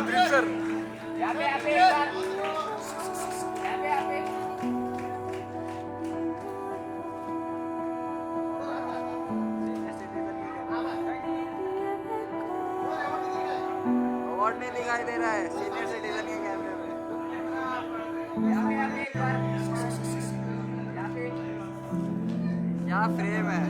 Drip sir award नहीं दिखाई दे रहा है सीनियर सिटीजन के कैमरे में। क्या फ्रेम है।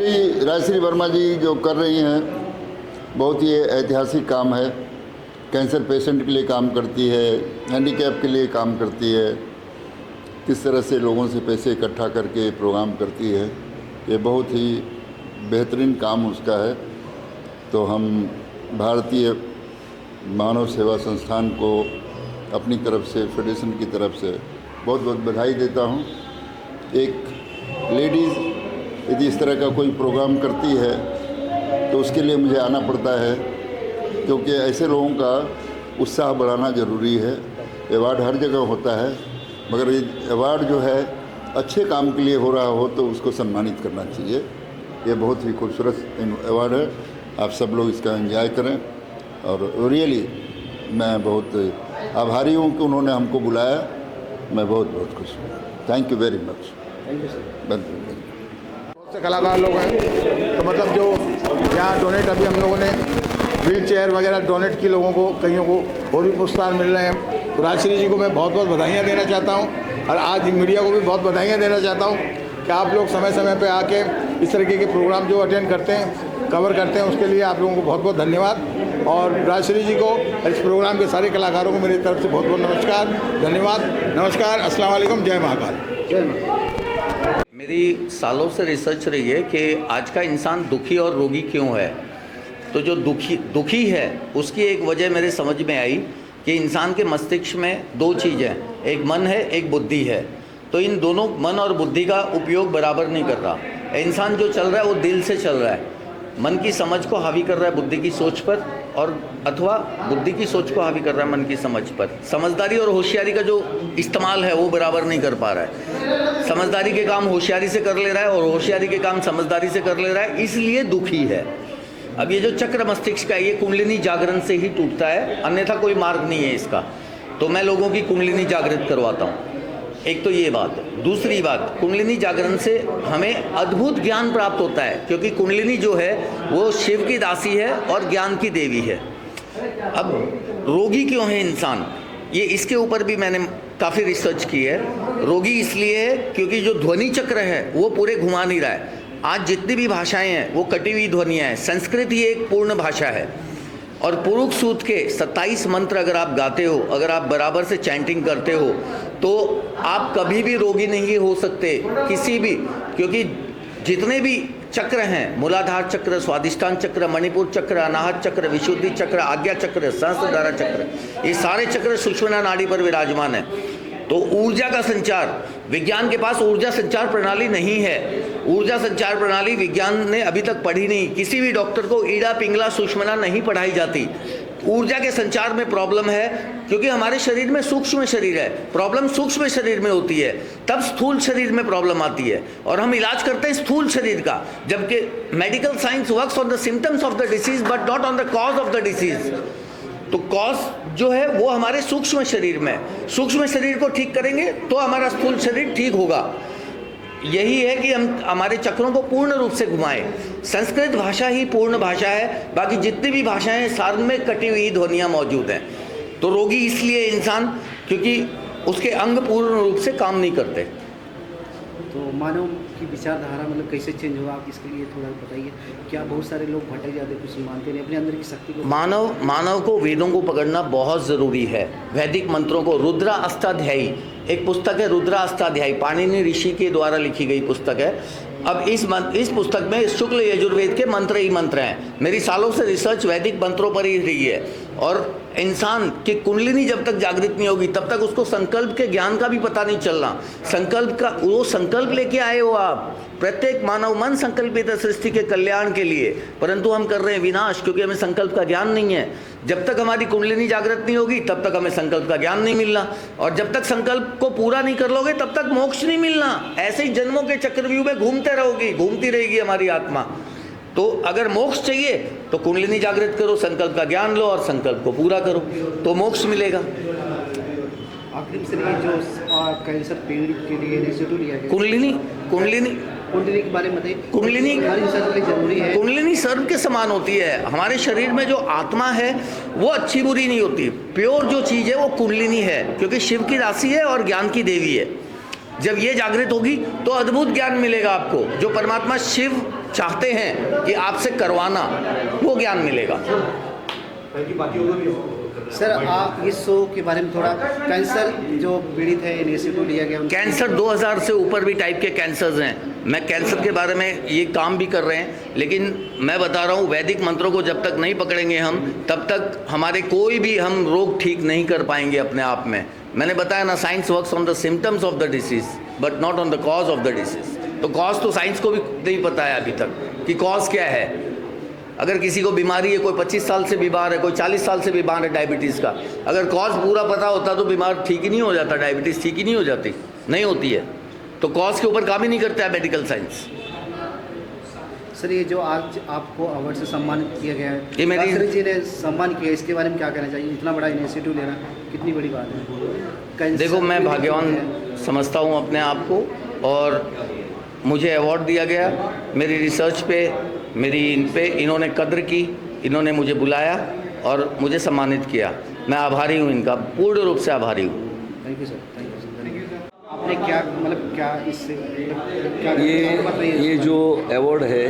श्री राजश्री वर्मा जी जो कर रही हैं बहुत ही ऐतिहासिक काम है। कैंसर पेशेंट के लिए काम करती है, हैंडीकैप के लिए काम करती है, किस तरह से लोगों से पैसे इकट्ठा करके प्रोग्राम करती है, ये बहुत ही बेहतरीन काम उसका है। तो हम भारतीय मानव सेवा संस्थान को अपनी तरफ से, फेडरेशन की तरफ से बहुत बहुत बधाई देता हूँ। एक लेडीज़ यदि इस तरह का कोई प्रोग्राम करती है तो उसके लिए मुझे आना पड़ता है, क्योंकि ऐसे लोगों का उत्साह बढ़ाना ज़रूरी है। अवार्ड हर जगह होता है, मगर ये अवार्ड जो है अच्छे काम के लिए हो रहा हो तो उसको सम्मानित करना चाहिए। ये बहुत ही खूबसूरत अवार्ड है, आप सब लोग इसका एंजॉय करें। और रियली मैं बहुत आभारी हूँ कि उन्होंने हमको बुलाया, मैं बहुत बहुत खुश हूँ। Thank you very much. Thank you sir. बहुत से कलाकार लोग हैं, तो मतलब जो यहाँ डोनेट अभी हम लोगों ने व्हील चेयर वगैरह डोनेट की लोगों को, कईयों को और भी पुरस्कार मिल रहे हैं। तो राजश्री जी को मैं बहुत बहुत बधाइयाँ देना चाहता हूँ और आज मीडिया को भी बहुत बधाइयाँ देना चाहता हूँ कि आप लोग समय समय पे आके इस तरीके के प्रोग्राम जो अटेंड करते हैं, कवर करते हैं, उसके लिए आप लोगों को बहुत बहुत धन्यवाद। और राजश्री जी को, इस प्रोग्राम के सारे कलाकारों को मेरी तरफ से बहुत बहुत नमस्कार, धन्यवाद, नमस्कार, अस्सलाम वालेकुम, जय महाकाल। जय मां। मेरी सालों से रिसर्च रही है कि आज का इंसान दुखी और रोगी क्यों है। तो जो दुखी है उसकी एक वजह मेरे समझ में आई कि इंसान के मस्तिष्क में दो चीज़ें हैं, एक मन है, एक बुद्धि है। तो इन दोनों मन और बुद्धि का उपयोग बराबर नहीं कर रहा। इंसान जो चल रहा है वो दिल से चल रहा है, मन की समझ को हावी कर रहा है बुद्धि की सोच पर, और अथवा बुद्धि की सोच को हावी कर रहा है मन की समझ पर। समझदारी और होशियारी का जो इस्तेमाल है वो बराबर नहीं कर पा रहा है। समझदारी के काम होशियारी से कर ले रहा है और होशियारी के काम समझदारी से कर ले रहा है, इसलिए दुखी है। अब ये जो चक्र मस्तिष्क का, ये कुंडलिनी जागरण से ही टूटता है, अन्यथा कोई मार्ग नहीं है इसका। तो मैं लोगों की कुंडलिनी जागृत करवाता हूँ। एक तो ये बात। दूसरी बात, कुंडलिनी जागरण से हमें अद्भुत ज्ञान प्राप्त होता है, क्योंकि कुंडलिनी जो है वो शिव की दासी है और ज्ञान की देवी है। अब रोगी क्यों है इंसान, ये इसके ऊपर भी मैंने काफ़ी रिसर्च की है। रोगी इसलिए है क्योंकि जो ध्वनि चक्र है वो पूरे घुमा नहीं रहा है। आज जितनी भी भाषाएं हैं वो कटी हुई ध्वनियाँ हैं। संस्कृत ही एक पूर्ण भाषा है, और पुरुष सूक्त के 27 मंत्र अगर आप गाते हो, अगर आप बराबर से चैंटिंग करते हो, तो आप कभी भी रोगी नहीं हो सकते किसी भी, क्योंकि जितने भी चक्र हैं, मूलाधार चक्र, स्वादिष्ठान चक्र, मणिपुर चक्र, अनाहत चक्र, विशुद्धि चक्र, आज्ञा चक्र, सहस्त्रधारा चक्र, ये सारे चक्र सुषुम्ना नाड़ी पर विराजमान है। तो ऊर्जा का संचार, विज्ञान के पास ऊर्जा संचार प्रणाली नहीं है। ऊर्जा संचार प्रणाली विज्ञान ने अभी तक पढ़ी नहीं। किसी भी डॉक्टर को ईड़ा पिंगला सुषुम्ना नहीं पढ़ाई जाती। ऊर्जा के संचार में प्रॉब्लम है, क्योंकि हमारे शरीर में सूक्ष्म शरीर है। प्रॉब्लम सूक्ष्म शरीर में होती है, तब स्थूल शरीर में प्रॉब्लम आती है, और हम इलाज करते हैं स्थूल शरीर का। जबकि medical science works on the symptoms of the disease but not on the cause of the disease. तो कॉज जो है वो हमारे सूक्ष्म शरीर में। सूक्ष्म शरीर को ठीक करेंगे तो हमारा स्थूल शरीर ठीक होगा। यही है कि हम हमारे चक्रों को पूर्ण रूप से घुमाएं। संस्कृत भाषा ही पूर्ण भाषा है, बाकी जितनी भी भाषाएं हैं सारे में कटी हुई ध्वनियाँ मौजूद हैं। तो रोगी इसलिए इंसान क्योंकि उसके अंग पूर्ण रूप से काम नहीं करते। तो मानव की विचारधारा मतलब कैसे चेंज होगा, आप इसके लिए थोड़ा बताइए। क्या बहुत सारे लोग भटक जाते, कुछ मानते नहीं, अपने अंदर की शक्ति को। मानव को वेदों को पकड़ना बहुत ज़रूरी है। वैदिक मंत्रों को, रुद्रा अष्टाध्यायी एक पुस्तक है, रुद्रा अष्टाध्यायी पाणिनि ऋषि के द्वारा लिखी गई पुस्तक है। अब इस पुस्तक में शुक्ल यजुर्वेद के मंत्र ही मंत्र हैं। मेरी सालों से रिसर्च वैदिक मंत्रों पर ही रही है। और इंसान की कुंडलिनी जब तक जागृत नहीं होगी तब तक उसको संकल्प के ज्ञान का भी पता नहीं चलना। संकल्प का वो संकल्प लेके आए हो आप, प्रत्येक मानव मन संकल्पित है सृष्टि के कल्याण के लिए, परंतु हम कर रहे हैं विनाश, क्योंकि हमें संकल्प का ज्ञान नहीं है। जब तक हमारी कुंडलिनी जागृत नहीं होगी तब तक हमें संकल्प का ज्ञान नहीं मिलना, और जब तक संकल्प को पूरा नहीं कर लोगे तब तक मोक्ष नहीं मिलना। ऐसे ही जन्मों के चक्रव्यूह में घूमते रहोगी, घूमती रहेगी हमारी आत्मा। तो अगर मोक्ष चाहिए तो कुंडलिनी जागृत करो, संकल्प का ज्ञान लो और संकल्प को पूरा करो, तो मोक्ष मिलेगा। आखिरी से जो कैंसर पीड़ित के लिए रेसिड्यू लिया गया, कुंडलिनी के बारे में बताइए। कुंडलिनी जरूरी है। कुंडलिनी सर्व के समान होती है। हमारे शरीर में जो आत्मा है वो अच्छी बुरी नहीं होती। प्योर जो चीज़ है वो कुंडलिनी है, क्योंकि शिव की राशि है और ज्ञान की देवी है। जब ये जागृत होगी तो अद्भुत ज्ञान मिलेगा आपको। जो परमात्मा शिव चाहते हैं कि आपसे करवाना, वो ज्ञान मिलेगा। सर आप इस शो के बारे में थोड़ा, कैंसर जो पीड़ित है इनिशिएटिव लिया गया कैंसर 2000 से ऊपर भी टाइप के कैंसर्स हैं। मैं कैंसर के बारे में ये काम भी कर रहे हैं, लेकिन मैं बता रहा हूँ वैदिक मंत्रों को जब तक नहीं पकड़ेंगे हम, तब तक हमारे कोई भी हम रोग ठीक नहीं कर पाएंगे अपने आप में। मैंने बताया ना, science works on the symptoms of the disease but not on the cause of the disease. तो कॉज तो साइंस को भी नहीं पता है अभी तक कि कॉज क्या है। अगर किसी को बीमारी है, कोई 25 साल से बीमार है, कोई 40 साल से बीमार है डायबिटीज़ का, अगर कॉज पूरा पता होता तो बीमार ठीक ही नहीं हो जाता, डायबिटीज़ ठीक ही नहीं हो जाती, नहीं होती है। तो कॉज के ऊपर काम ही नहीं करता है मेडिकल साइंस। सर ये जो आज आपको अवार्ड से सम्मानित किया गया है, ये मेरी- राष्ट्रपति जी ने सम्मान किया, इसके बारे में क्या कहना चाहिए? इतना बड़ा इनिशिएटिव लेना कितनी बड़ी बात है। कैंसर देखो, मैं पीड़ित भाग्यवान है। समझता हूँ अपने आप को, और मुझे अवार्ड दिया गया मेरी रिसर्च पे, मेरी इन पे इन्होंने कद्र की, इन्होंने मुझे बुलाया और मुझे सम्मानित किया। मैं आभारी हूँ, इनका पूर्ण रूप से आभारी हूँ। Thank you sir, thank you sir. आपने क्या मतलब क्या इससे क्या ये जो अवार्ड है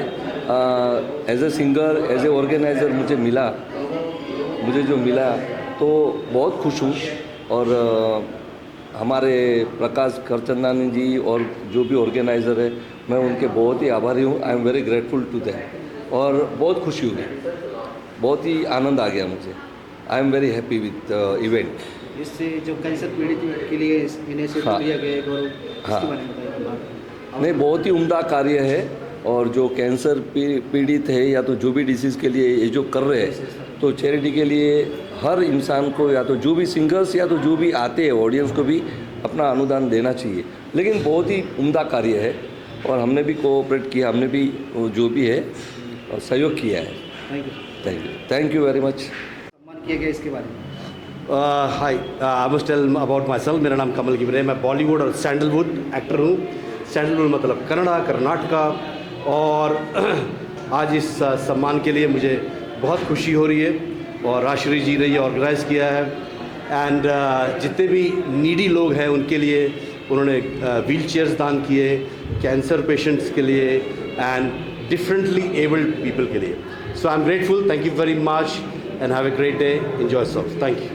as a singer, as a organiser मुझे जो मिला तो बहुत खुश हूँ। और हमारे प्रकाश खरचंदानी जी और जो भी ऑर्गेनाइज़र है, मैं उनके बहुत ही आभारी हूँ। I am very grateful to them, और बहुत खुशी हुई, बहुत ही आनंद आ गया मुझे। आई am very happy with event. इससे जो कैंसर पीड़ित के लिए इनिशिएटिव हाँ। लिया गया है गौरव, हाँ। इसके बारे में बताइए। नहीं, बहुत ही उम्दा कार्य है। और जो कैंसर पीड़ित है या तो जो भी डिसीज़ के लिए ये जो कर रहे हैं, तो चैरिटी के लिए हर इंसान को, या तो जो भी सिंगर्स या तो जो भी आते हैं ऑडियंस को भी अपना अनुदान देना चाहिए। लेकिन बहुत ही उम्दा कार्य है, और हमने भी कोऑपरेट किया, हमने भी जो भी है सहयोग किया है। Thank you very much. सम्मान किया गया, इसके बारे में hi, I must tell about myself. मेरा नाम कमल गिबरे है। मैं बॉलीवुड और सैंडलवुड एक्टर हूँ। सैंडलवुड मतलब कन्नड़ा, कर्नाटका। और आज इस सम्मान के लिए मुझे बहुत खुशी हो रही है, और राष्ट्रपति जी ने ये ऑर्गेनाइज़ किया है। एंड जितने भी नीडी लोग हैं उनके लिए उन्होंने व्हील चेयर्स दान किए, कैंसर पेशेंट्स के लिए एंड डिफरेंटली एबल्ड पीपल के लिए। So I am grateful. Thank you very much and have a great day. Enjoy yourself. Thank you.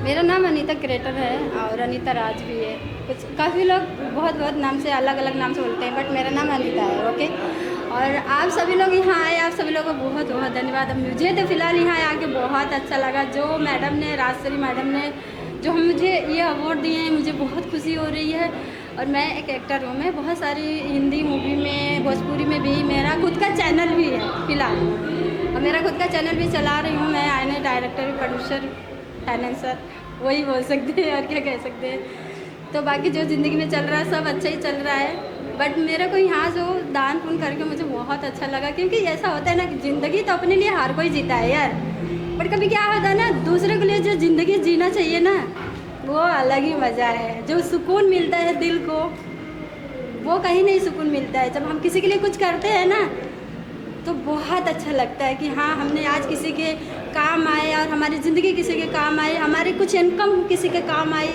मेरा नाम अनीता क्रेटर है और अनीता राज भी है। कुछ काफ़ी लोग बहुत बहुत नाम से, अलग अलग नाम से बोलते हैं, बट मेरा नाम अनीता है। ओके, और आप सभी लोग यहाँ आए, आप सभी लोगों को बहुत बहुत धन्यवाद। मुझे तो फ़िलहाल यहाँ आके बहुत अच्छा लगा। जो मैडम ने, राजश्री मैडम ने जो मुझे ये अवार्ड दिए हैं, मुझे बहुत खुशी हो रही है। और मैं एक एक्टर हूँ, मैं बहुत सारी हिंदी मूवी में, भोजपुरी में भी, मेरा खुद का चैनल भी है फ़िलहाल, और मेरा खुद का चैनल भी चला रही हूँ मैं। आने डायरेक्टर, प्रोड्यूसर, फाइनेंसर, वही बोल सकते हैं, और क्या कह सकते हैं। तो बाकी जो ज़िंदगी में चल रहा है सब अच्छा ही चल रहा है। बट मेरे को यहाँ जो दान पुण्य करके मुझे बहुत अच्छा लगा, क्योंकि ऐसा होता है ना कि ज़िंदगी तो अपने लिए हर कोई जीता है यार, बट कभी क्या होता है ना, दूसरे के लिए जो ज़िंदगी जीना चाहिए ना, वो अलग ही मज़ा है। जो सुकून मिलता है दिल को, वो कहीं नहीं सुकून मिलता है। जब हम किसी के लिए कुछ करते हैं ना, तो बहुत अच्छा लगता है कि हाँ, हमने आज किसी के काम आए और हमारी ज़िंदगी किसी के काम आए, हमारी कुछ इनकम किसी के काम आई।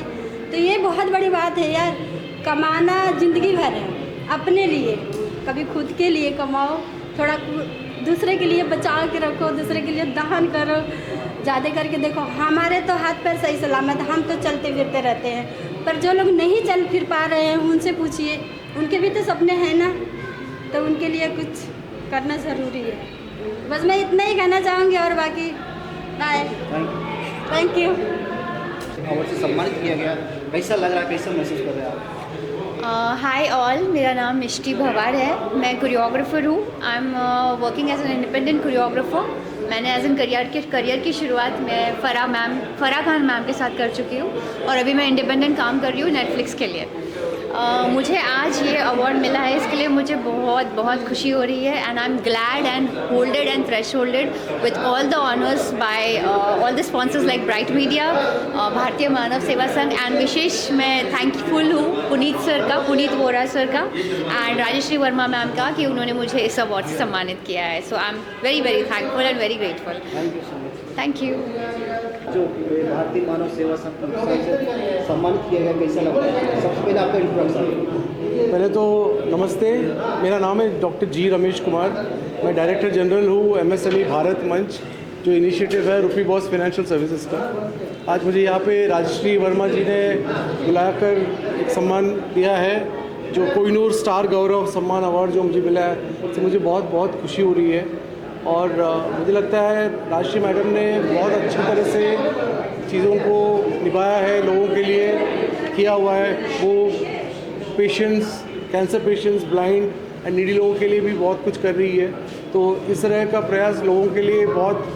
तो ये बहुत बड़ी बात है यार। कमाना ज़िंदगी भर है, अपने लिए, कभी खुद के लिए कमाओ, थोड़ा दूसरे के लिए बचा के रखो, दूसरे के लिए दान करो। ज़्यादा करके देखो, हमारे तो हाथ पैर सही सलामत, हम तो चलते फिरते रहते हैं, पर जो लोग नहीं चल फिर पा रहे हैं उनसे पूछिए, उनके भी तो सपने हैं ना, तो उनके लिए कुछ करना ज़रूरी है। बस मैं इतना ही कहना चाहूँगी, और बाकी बाय। Thank you. अवार्ड से सम्मानित किया गया, कैसा लग रहा है, कैसा महसूस कर रहे हैं आप? हाय ऑल, मेरा नाम मिष्टी भवार है। मैं कोरियोग्राफर हूँ। I am working as an independent choreographer. मैंने एज एन करियर की शुरुआत मैं फराह खान मैम के साथ कर चुकी हूँ, और अभी मैं इंडिपेंडेंट काम कर रही हूँ नेटफ्लिक्स के लिए। मुझे आज ये अवार्ड मिला है, इसके लिए मुझे बहुत बहुत खुशी हो रही है। And I am glad and holded and thresholded with all the honours by all the sponsors like Bright Media, Bharatiya Manav Seva Sangh, and विशेष मैं थैंकफुल हूँ पुनीत वोरा सर का एंड राजेश्री वर्मा मैम का, कि उन्होंने मुझे इस अवार्ड से सम्मानित किया है। So I am very very thankful and very grateful. Thank you. जो भारतीय मानव सेवा संगठन से सम्मानित किया गया, कैसा लग रहा है? सबसे पहले आपका इंट्रोडक्शन। पहले तो नमस्ते, मेरा नाम है डॉक्टर जी रमेश कुमार। मैं डायरेक्टर जनरल हूँ MSME भारत मंच, जो इनिशिएटिव है रुपी बॉस फाइनेंशियल सर्विसेज का। आज मुझे यहाँ पे राजश्री वर्मा जी ने बुलाकर एक सम्मान दिया है, जो कोहिनूर स्टार गौरव सम्मान अवार्ड जो मुझे मिला है, उससे मुझे बहुत बहुत खुशी हो रही है। और मुझे लगता है राजश्री मैडम ने बहुत अच्छी तरह से चीज़ों को निभाया है, लोगों के लिए किया हुआ है। वो patients, cancer patients, blind and needy लोगों के लिए भी बहुत कुछ कर रही है। तो इस तरह का प्रयास लोगों के लिए बहुत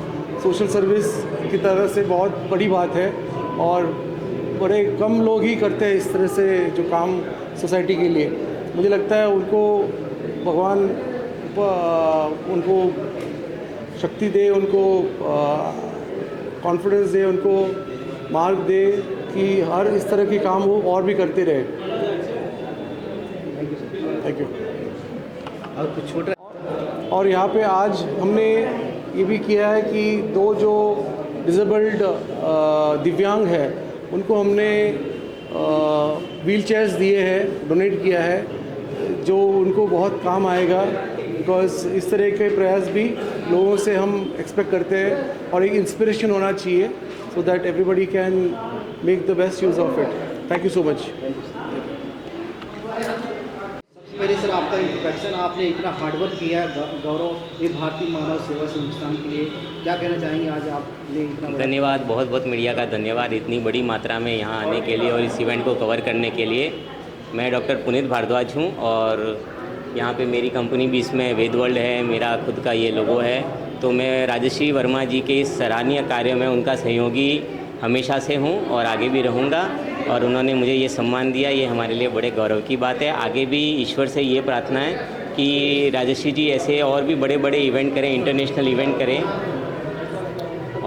सोशल सर्विस की तरह से बहुत बड़ी बात है, और बड़े कम लोग ही करते हैं इस तरह से जो काम सोसाइटी के लिए। मुझे लगता है उनको भगवान उनको शक्ति दे, उनको कॉन्फिडेंस दे, उनको मार्ग दे कि हर इस तरह के काम वो और भी करते रहे। Thank you. और कुछ छोटा, और यहाँ पे आज हमने ये भी किया है कि 2 जो डिसेबल्ड दिव्यांग है उनको हमने व्हील चेयर्स दिए हैं, डोनेट किया है, जो उनको बहुत काम आएगा। बिकॉज इस तरह के प्रयास भी लोगों से हम एक्सपेक्ट करते हैं, और एक इंस्पिरेशन होना चाहिए, so that everybody can make the best use of it. Thank you so much. पहले सर आपका इंट्रोडक्शन, आपने इतना हार्डवर्क किया गौरव ये भारतीय मानव सेवा संस्थान के लिए, क्या कहना चाहेंगे आज आपने इतना? धन्यवाद, बहुत बहुत मीडिया का धन्यवाद इतनी बड़ी मात्रा में यहाँ आने के लिए और इस इवेंट को कवर करने के लिए। मैं डॉक्टर पुनीत भारद्वाज हूँ, और यहाँ पे मेरी कंपनी भी इसमें वेद वर्ल्ड है, मेरा खुद का ये लोगो है। तो मैं राजश्री वर्मा जी के इस सराहनीय कार्य में उनका सहयोगी हमेशा से हूँ और आगे भी रहूँगा, और उन्होंने मुझे ये सम्मान दिया, ये हमारे लिए बड़े गौरव की बात है। आगे भी ईश्वर से ये प्रार्थना है कि राजश्री जी ऐसे और भी बड़े बड़े इवेंट करें, इंटरनेशनल इवेंट करें।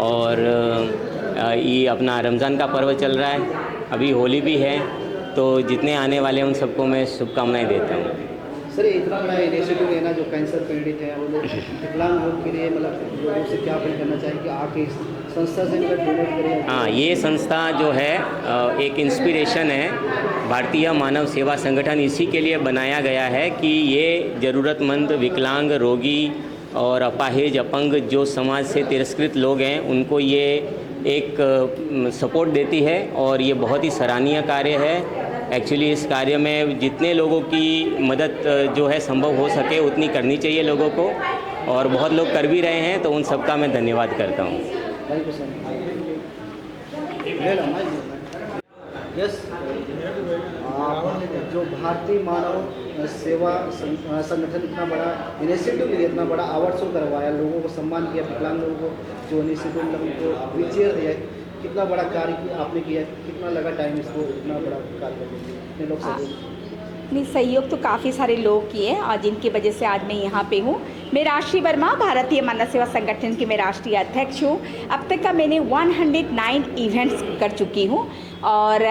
और ये अपना रमज़ान का पर्व चल रहा है, अभी होली भी है, तो जितने आने वाले हैं उन सबको मैं शुभकामनाएं देता हूँ। सर इतना बड़ा इनिशिएटिव लेना, जो कैंसर पीड़ित है वो लोग, विकलांग लोग के लिए, मतलब लोगों से क्या अपील करना चाहिए कि आके इस संस्था से डोनेट करें? हाँ, ये संस्था जो है एक इंस्पिरेशन है, भारतीय मानव सेवा संगठन इसी के लिए बनाया गया है कि ये ज़रूरतमंद विकलांग, रोगी और अपाहिज, अपंग जो समाज से तिरस्कृत लोग हैं उनको ये एक सपोर्ट देती है, और ये बहुत ही सराहनीय कार्य है। एक्चुअली इस कार्य में जितने लोगों की मदद जो है संभव हो सके उतनी करनी चाहिए लोगों को, और बहुत लोग कर भी रहे हैं, तो उन सबका मैं धन्यवाद करता हूँ। Thank you sir. यस, जो भारतीय मानव सेवा संगठन इतना बड़ा इनिशिएटिव लिया, इतना बड़ा अवार्ड शो करवाया, लोगों को सम्मान किया, विकलांग लोगों को जो इनिशिएटिव उनको व्हीलचेयर दिया, कितना बड़ा कार्य आपने किया, कितना लगा टाइम इसको इतना बड़ा कार्य करने के लिए? कितने लोग सहयोग? नहीं, सहयोग तो काफ़ी सारे लोग किए, और जिनकी वजह से आज मैं यहाँ पे हूँ। मैं राजश्री वर्मा, भारतीय मानव सेवा संगठन की मैं राष्ट्रीय अध्यक्ष हूँ। अब तक का मैंने 109 इवेंट्स कर चुकी हूँ, और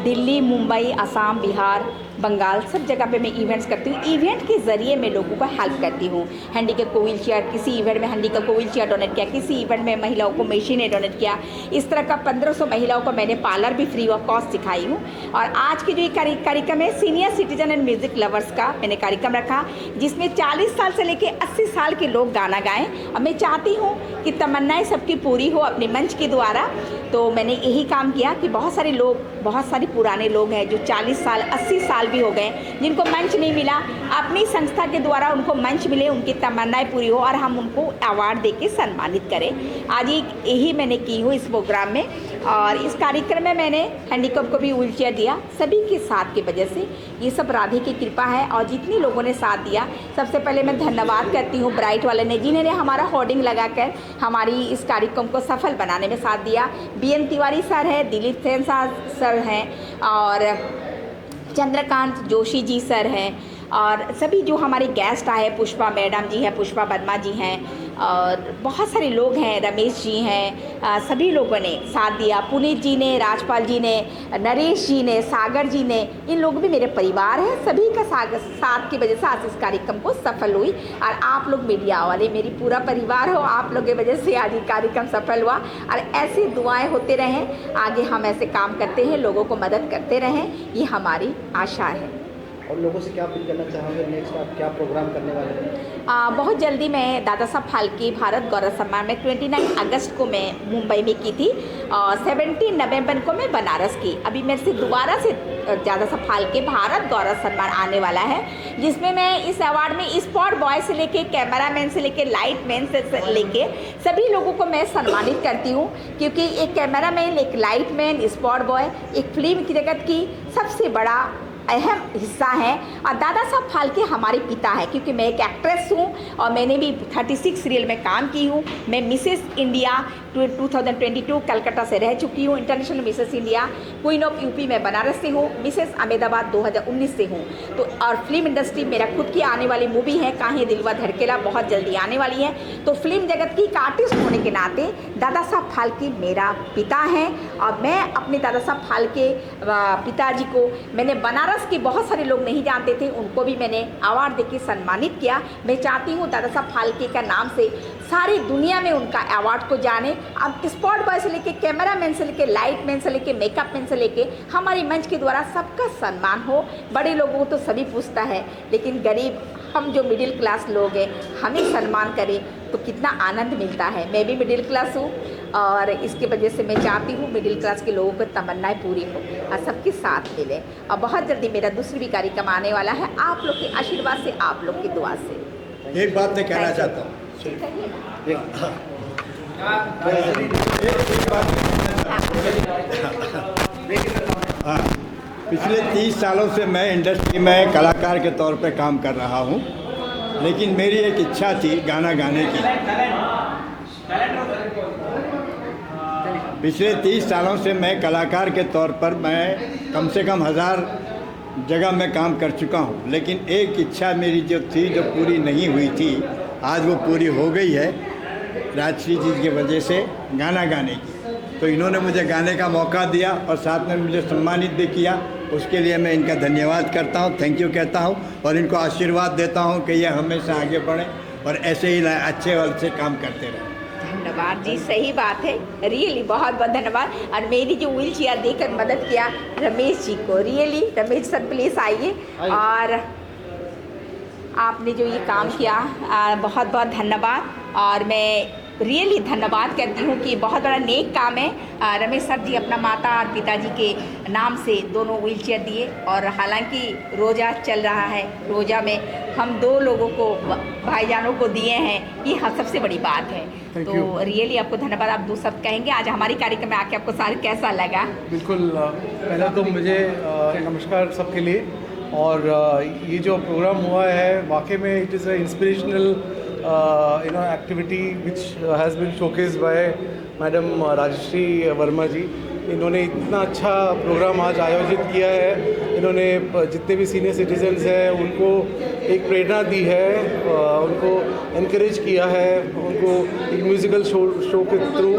दिल्ली, मुंबई, असम, बिहार, बंगाल सब जगह पे मैं इवेंट्स करती हूँ। इवेंट के ज़रिए मैं लोगों को हेल्प करती हूँ। हैंडीकैप को व्हील चेयर, किसी इवेंट में हैंडीकैप को व्हील चेयर डोनेट किया, किसी इवेंट में महिलाओं को मशीनें डोनेट किया। इस तरह का 1500 महिलाओं को मैंने पार्लर भी फ्री ऑफ कॉस्ट सिखाई हूँ। और आज की जो ये कार्यक्रम है, senior citizen and music lovers का मैंने कार्यक्रम रखा, जिसमें 40 साल से लेकर 80 साल के लोग गाना गाएँ। अब मैं चाहती हूँ कि तमन्नाएँ सबकी पूरी हो अपने मंच के द्वारा। तो मैंने यही काम किया कि बहुत सारे लोग, बहुत सारे पुराने लोग हैं जो 40 साल 80 साल भी हो गए, जिनको मंच नहीं मिला, अपनी संस्था के द्वारा उनको मंच मिले, उनकी तमन्नाएं पूरी हो और हम उनको अवार्ड देके सम्मानित करें। आज यही मैंने की हूँ इस प्रोग्राम में। और इस कार्यक्रम में मैंने हैंडीकैप को भी व्हील चेयर दिया, सभी के साथ की वजह से। ये सब राधे की कृपा है। और जितने लोगों ने साथ दिया, सबसे पहले मैं धन्यवाद करती हूँ ब्राइट वाले ने, जिन्होंने हमारा होर्डिंग लगाकर हमारी इस कार्यक्रम को सफल बनाने में साथ दिया। BN तिवारी सर है, दिलीप सेन सर हैं, और चंद्रकांत जोशी जी सर हैं, और सभी जो हमारे गेस्ट आए, पुष्पा मैडम जी हैं, पुष्पा वर्मा जी हैं, और बहुत सारे लोग हैं, रमेश जी हैं, सभी लोगों ने साथ दिया, पुनीत जी ने, राजपाल जी ने, नरेश जी ने, सागर जी ने, इन लोग भी मेरे परिवार हैं। सभी का साथ की वजह से आज इस कार्यक्रम को सफल हुई और आप लोग मीडिया वाले मेरी पूरा परिवार हो, आप लोगों की वजह से आज ये कार्यक्रम सफल हुआ और ऐसी दुआएं होते रहें, आगे हम ऐसे काम करते हैं, लोगों को मदद करते रहें, ये हमारी आशा है। और लोगों से क्या अपील करना चाहोगे, नेक्स्ट आप क्या प्रोग्राम करने वाले हैं? बहुत जल्दी मैं दादा साहब फाल्के भारत गौरव सम्मान में 29 अगस्त को मैं मुंबई में की थी और 17 नवंबर को मैं बनारस की। अभी मेरे से दोबारा से दादा साहब फाल्के भारत गौरव सम्मान आने वाला है, जिसमें मैं इस अवार्ड में स्पॉट बॉय से लेके कैमरामैन से लेके लाइट मैन से लेके सभी लोगों को मैं सम्मानित करती हूँ, क्योंकि एक कैमरामैन, एक लाइट मैन, स्पॉट बॉय एक फिल्म की जगत की सबसे बड़ा अहम हिस्सा है और दादा साहब फाल्के हमारे पिता है, क्योंकि मैं एक एक्ट्रेस हूँ और मैंने भी 36 सीरियल में काम की हूँ। मैं मिसेस इंडिया 2022 कलकत्ता से रह चुकी हूँ, international Mrs India, queen of UP में बनारस से हूँ, मिसेस अहमदाबाद 2019 से हूँ। तो और फिल्म इंडस्ट्री मेरा खुद की आने वाली मूवी है काहे दिलवा धड़केला, बहुत जल्दी आने वाली है। तो फिल्म जगत की एक आर्टिस्ट होने के नाते दादा साहब फाल्के मेरा पिता हैं और मैं अपने दादा साहब फाल्के पिताजी को मैंने बनारस के बहुत सारे लोग नहीं जानते थे, उनको भी मैंने अवार्ड देके सम्मानित किया। मैं चाहती हूँ दादा साहब फाल्के का नाम से सारी दुनिया में उनका अवार्ड को जाने। अब स्पॉट बॉय से लेके कैमरामैन से लेके लाइट मैन से लेके मेकअप मैन से लेके हमारे मंच के द्वारा सबका सम्मान हो। बड़े लोगों को तो सभी पूछता है, लेकिन गरीब हम जो मिडिल क्लास लोग हैं हमें सम्मान करें तो कितना आनंद मिलता है। मैं भी मिडिल क्लास हूँ और इसकी वजह से मैं चाहती हूँ मिडिल क्लास के लोगों को तमन्नाएं पूरी हो और सबके साथ मिले। और बहुत जल्दी मेरा दूसरी भी कार्यक्रम आने वाला है, आप लोग के आशीर्वाद से, आप लोग की दुआ से। एक बात मैं कहना चाहता हूँ, हाँ, पिछले 30 सालों से मैं इंडस्ट्री में कलाकार के तौर पे काम कर रहा हूँ, लेकिन मेरी एक इच्छा थी गाना गाने की। पिछले 30 सालों से मैं कलाकार के तौर पर मैं कम से कम 1000 जगह में काम कर चुका हूँ, लेकिन एक इच्छा मेरी जो थी, जो पूरी नहीं हुई थी, आज वो पूरी हो गई है राजश्री जी की वजह से, गाना गाने की। तो इन्होंने मुझे गाने का मौका दिया और साथ में मुझे सम्मानित भी किया, उसके लिए मैं इनका धन्यवाद करता हूँ, थैंक यू कहता हूँ और इनको आशीर्वाद देता हूँ कि ये हमेशा आगे बढ़ें और ऐसे ही अच्छे काम करते रहें। धन्यवाद जी, सही बात है, रियली बहुत बहुत धन्यवाद। और मेरी जो व्हील चेयर देकर मदद किया रमेश जी को, रियली रमेश सर प्लीज़ आइए। और आपने जो ये काम किया बहुत बहुत धन्यवाद और मैं रियली धन्यवाद करती हूँ कि बहुत बड़ा नेक काम है। रमेश सर जी अपना माता और पिताजी के नाम से दोनों व्हील चेयर दिए और हालांकि रोज़ा चल रहा है, रोज़ा में हम 2 लोगों को, भाईजानों को दिए हैं, ये सबसे बड़ी बात है। तो रियली आपको धन्यवाद। आप 2 शब्द कहेंगे आज हमारी कार्यक्रम में आके आपको सारे कैसा लगा? बिल्कुल, पहला तो मुझे नमस्कार सबके लिए। और ये जो प्रोग्राम हुआ है वाकई में it is a inspirational activity which has been showcased by madam Rajshree Verma ji. इन्होंने इतना अच्छा प्रोग्राम आज आयोजित किया है, इन्होंने जितने भी सीनियर सिटीजन्स हैं उनको एक प्रेरणा दी है, उनको इनकरेज किया है, उनको एक म्यूज़िकल शो के थ्रू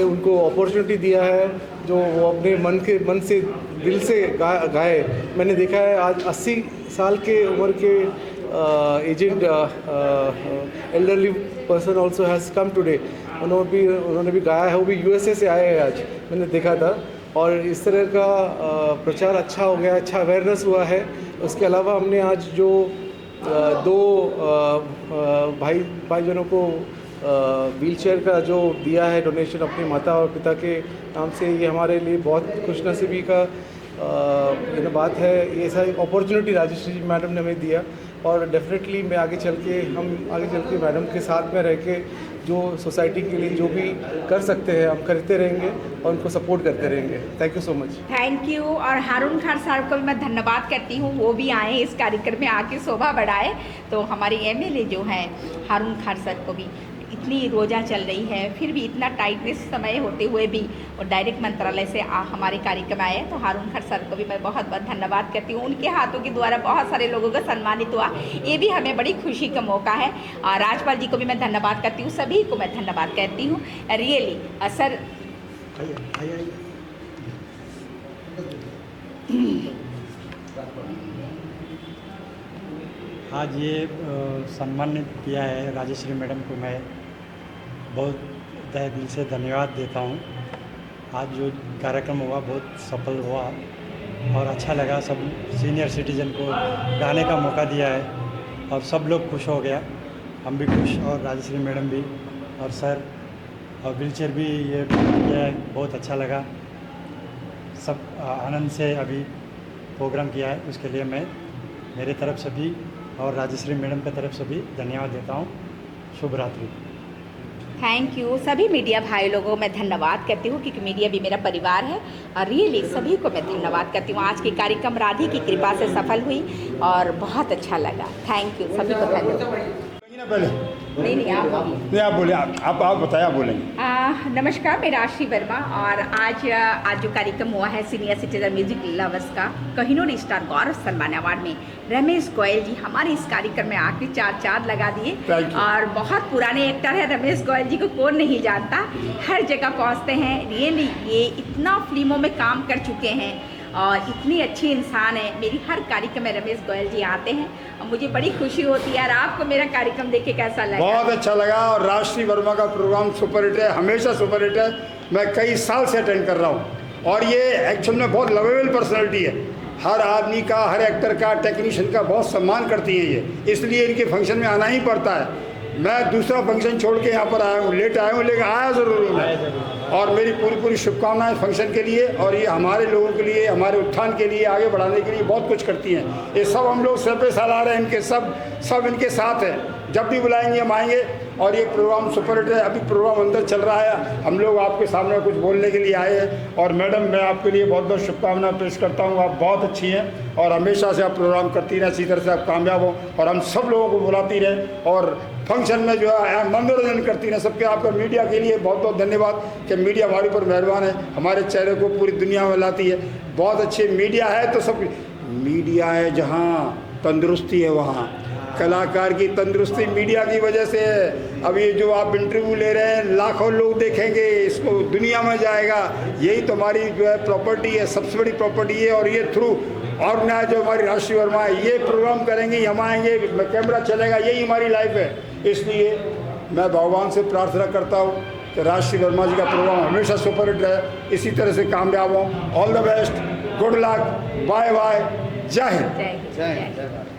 उनको अपॉर्चुनिटी दिया है जो वो अपने मन से दिल से गाए। मैंने देखा है आज 80 साल के उम्र के aged elderly person also has come today, उन्होंने भी गाया है, वो भी USA से आए हैं आज, मैंने देखा था। और इस तरह का प्रचार अच्छा हो गया, अच्छा अवेयरनेस हुआ है। उसके अलावा हमने आज जो 2 भाईजनों को व्हीलचेयर का जो दिया है डोनेशन अपनी माता और पिता के नाम से, ये हमारे लिए बहुत खुशनसीबी का बात है। ये सारी अपॉर्चुनिटी राजश्री मैडम ने हमें दिया और डेफिनेटली मैं आगे चल के मैडम के साथ में रह के जो सोसाइटी के लिए जो भी कर सकते हैं हम करते रहेंगे और उनको सपोर्ट करते रहेंगे। Thank you so much. Thank you. और हारून खान साहब को भी मैं धन्यवाद करती हूँ, वो भी आए इस कार्यक्रम में, आके शोभा बढ़ाए। तो हमारे MLA जो हैं हारून खान सर को भी इतनी रोज़ा चल रही है, फिर भी इतना टाइटनेस समय होते हुए भी और डायरेक्ट मंत्रालय से हमारे कार्यक्रम आए, तो हारून खर सर को भी मैं बहुत बहुत धन्यवाद करती हूँ। उनके हाथों के द्वारा बहुत सारे लोगों का सम्मानित हुआ, ये भी हमें बड़ी खुशी का मौका है। और राजपाल जी को भी मैं धन्यवाद करती हूँ, सभी को मैं धन्यवाद करती हूँ। रियली सर आज ये सम्मानित किया है राजेश्री मैडम को, मैं बहुत तहे दिल से धन्यवाद देता हूँ। आज जो कार्यक्रम हुआ बहुत सफल हुआ और अच्छा लगा। सब सीनियर सिटीजन को गाने का मौका दिया है और सब लोग खुश हो गया, हम भी खुश और राजेश्री मैडम भी और सर और व्हीलचेयर भी ये किया है, बहुत अच्छा लगा। सब आनंद से अभी प्रोग्राम किया है, उसके लिए मैं मेरे तरफ से भी और राजेश्री मैडम की तरफ से भी धन्यवाद देता हूँ। शुभ रात्रि। Thank you. सभी मीडिया भाई लोगों को मैं धन्यवाद करती हूँ, क्योंकि मीडिया भी मेरा परिवार है और रियली सभी को मैं धन्यवाद करती हूँ। आज के कार्यक्रम राधे की कृपा से सफल हुई और बहुत अच्छा लगा। थैंक यू, सभी को धन्यवाद। पहले नहीं आप बोले, आप बताया बोलेंगे। नमस्कार, मैं राशि वर्मा और आज जो कार्यक्रम हुआ है सीनियर सिटीजन म्यूजिक लवर्स का कोहिनूर स्टार गौरव सम्मान अवार्ड में रमेश गोयल जी हमारे इस कार्यक्रम में आके चार लगा दिए और बहुत पुराने एक्टर है रमेश गोयल जी को कौन नहीं जानता, हर जगह पहुंचते हैं। रियली ये इतना फिल्मों में काम कर चुके हैं और इतनी अच्छी इंसान है। मेरी हर कार्यक्रम में रमेश गोयल जी आते हैं और मुझे बड़ी खुशी होती है। यार आपको मेरा कार्यक्रम देख के कैसा लगा? बहुत अच्छा लगा और राष्ट्रीय वर्मा का प्रोग्राम सुपरहिट है, हमेशा सुपरहिट है। मैं कई साल से अटेंड कर रहा हूँ और ये एक्चुअल में बहुत लवेबल पर्सनैलिटी है। हर आदमी का, हर एक्टर का, टेक्नीशियन का बहुत सम्मान करती है ये, इसलिए इनके फंक्शन में आना ही पड़ता है। मैं दूसरा फंक्शन छोड़ के यहाँ पर आया हूँ, लेट आया हूँ, लेकिन आया ज़रूर हूँ और मेरी पूरी शुभकामनाएं फंक्शन के लिए और ये हमारे लोगों के लिए, हमारे उत्थान के लिए, आगे बढ़ाने के लिए बहुत कुछ करती हैं। ये सब हम लोग सर पे सालार हैं इनके, सब इनके साथ हैं। जब भी बुलाएंगे हम आएंगे और ये प्रोग्राम सुपरहिट है। अभी प्रोग्राम अंदर चल रहा है, हम लोग आपके सामने कुछ बोलने के लिए आए हैं और मैडम मैं आपके लिए बहुत बहुत शुभकामनाएं पेश करता हूँ। आप बहुत अच्छी हैं और हमेशा से आप प्रोग्राम करती रहें, इसी तरह से आप कामयाब हो और हम सब लोगों को बुलाती रहें और फंक्शन में जो है मनोरंजन करती रहें सबके। आपका मीडिया के लिए बहुत बहुत धन्यवाद कि मीडिया हमारे ऊपर मेहरबान है, हमारे चेहरे को पूरी दुनिया में लाती है। बहुत अच्छी मीडिया है, तो सब मीडिया है जहाँ तंदुरुस्ती है वहाँ कलाकार की तंदुरुस्ती मीडिया की वजह से है। अब ये जो आप इंटरव्यू ले रहे हैं लाखों लोग देखेंगे, इसको दुनिया में जाएगा, यही तो हमारी जो है प्रॉपर्टी है, सबसे बड़ी प्रॉपर्टी है। और ये थ्रू ऑर्गेनाइज जो हमारी राष्ट्रीय वर्मा है, ये प्रोग्राम करेंगे, हम आएंगे, कैमरा चलेगा, यही हमारी लाइफ है। इसलिए मैं भगवान से प्रार्थना करता हूँ कि राष्ट्रीय वर्मा जी का प्रोग्राम हमेशा सुपरहिट रहे, इसी तरह से कामयाब हों। All the best, good luck, bye bye, जय हिंद।